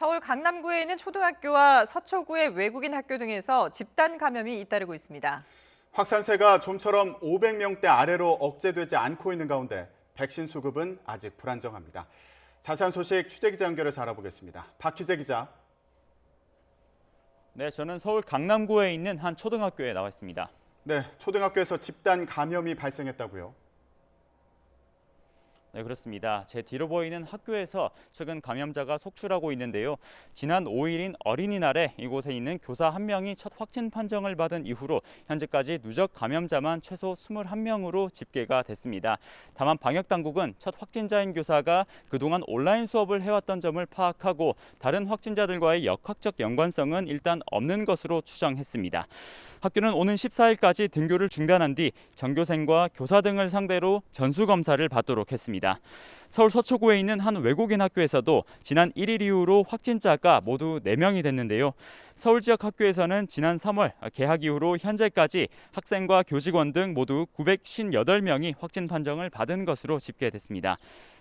서울 강남구에 있는 초등학교와 서초구의 외국인 학교 등에서 집단 감염이 잇따르고 있습니다. 확산세가 좀처럼 500명대 아래로 억제되지 않고 있는 가운데 백신 수급은 아직 불안정합니다. 자세한 소식 취재기자 연결해서 알아보겠습니다. 박희재 기자. 네, 저는 서울 강남구에 있는 한 초등학교에 나와 있습니다. 네, 초등학교에서 집단 감염이 발생했다고요? 네, 그렇습니다. 제 뒤로 보이는 학교에서 최근 감염자가 속출하고 있는데요. 지난 5일인 어린이날에 이곳에 있는 교사 1명이 첫 확진 판정을 받은 이후로 현재까지 누적 감염자만 최소 21명으로 집계가 됐습니다. 다만 방역당국은 첫 확진자인 교사가 그동안 온라인 수업을 해왔던 점을 파악하고 다른 확진자들과의 역학적 연관성은 일단 없는 것으로 추정했습니다. 학교는 오는 14일까지 등교를 중단한 뒤 전교생과 교사 등을 상대로 전수검사를 받도록 했습니다. 서울 서초구에 있는 한 외국인 학교에서도 지난 1일 이후로 확진자가 모두 4명이 됐는데요. 서울 지역 학교에서는 지난 3월 개학 이후로 현재까지 학생과 교직원 등 모두 958명이 확진 판정을 받은 것으로 집계됐습니다.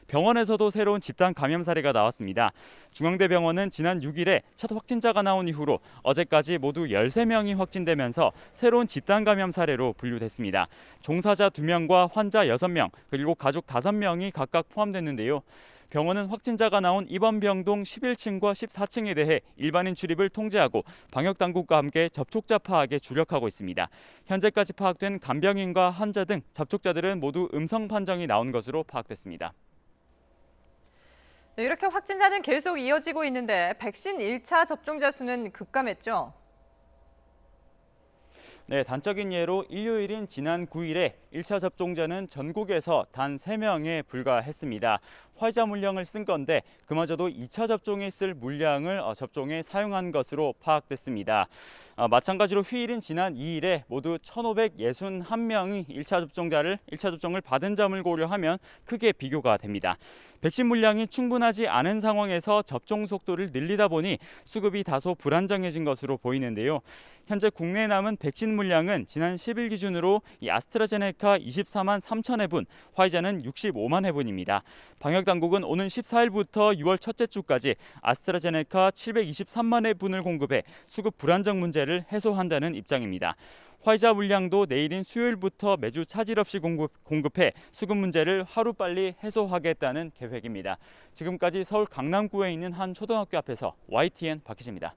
병원에서도 새로운 집단 감염 사례가 나왔습니다. 중앙대병원은 지난 6일에 첫 확진자가 나온 이후로 어제까지 모두 13명이 확진되면서 새로운 집단 감염 사례로 분류됐습니다. 종사자 2명과 환자 6명, 그리고 가족 5명이 각각 포함됐는데요. 병원은 확진자가 나온 입원병동 11층과 14층에 대해 일반인 출입을 통제하고 방역당국과 함께 접촉자 파악에 주력하고 있습니다. 현재까지 파악된 간병인과 환자 등 접촉자들은 모두 음성 판정이 나온 것으로 파악됐습니다. 네, 이렇게 확진자는 계속 이어지고 있는데 백신 1차 접종자 수는 급감했죠. 네, 단적인 예로 일요일인 지난 9일에 1차 접종자는 전국에서 단 3명에 불과했습니다. 화이자 물량을 쓴 건데 그마저도 2차 접종에 쓸 물량을 접종에 사용한 것으로 파악됐습니다. 마찬가지로 휴일인 지난 2일에 모두 1,561명이 1차 접종을 받은 점을 고려하면 크게 비교가 됩니다. 백신 물량이 충분하지 않은 상황에서 접종 속도를 늘리다 보니 수급이 다소 불안정해진 것으로 보이는데요. 현재 국내에 남은 백신 물량은 지난 10일 기준으로 아스트라제네카 24만 3천 회분, 화이자는 65만 회분입니다. 방역당국은 오는 14일부터 6월 첫째 주까지 아스트라제네카 723만 회분을 공급해 수급 불안정 문제를 해소한다는 입장입니다. 화이자 물량도 내일인 수요일부터 매주 차질 없이 공급해 수급 문제를 하루빨리 해소하겠다는 계획입니다. 지금까지 서울 강남구에 있는 한 초등학교 앞에서 YTN 박희재입니다.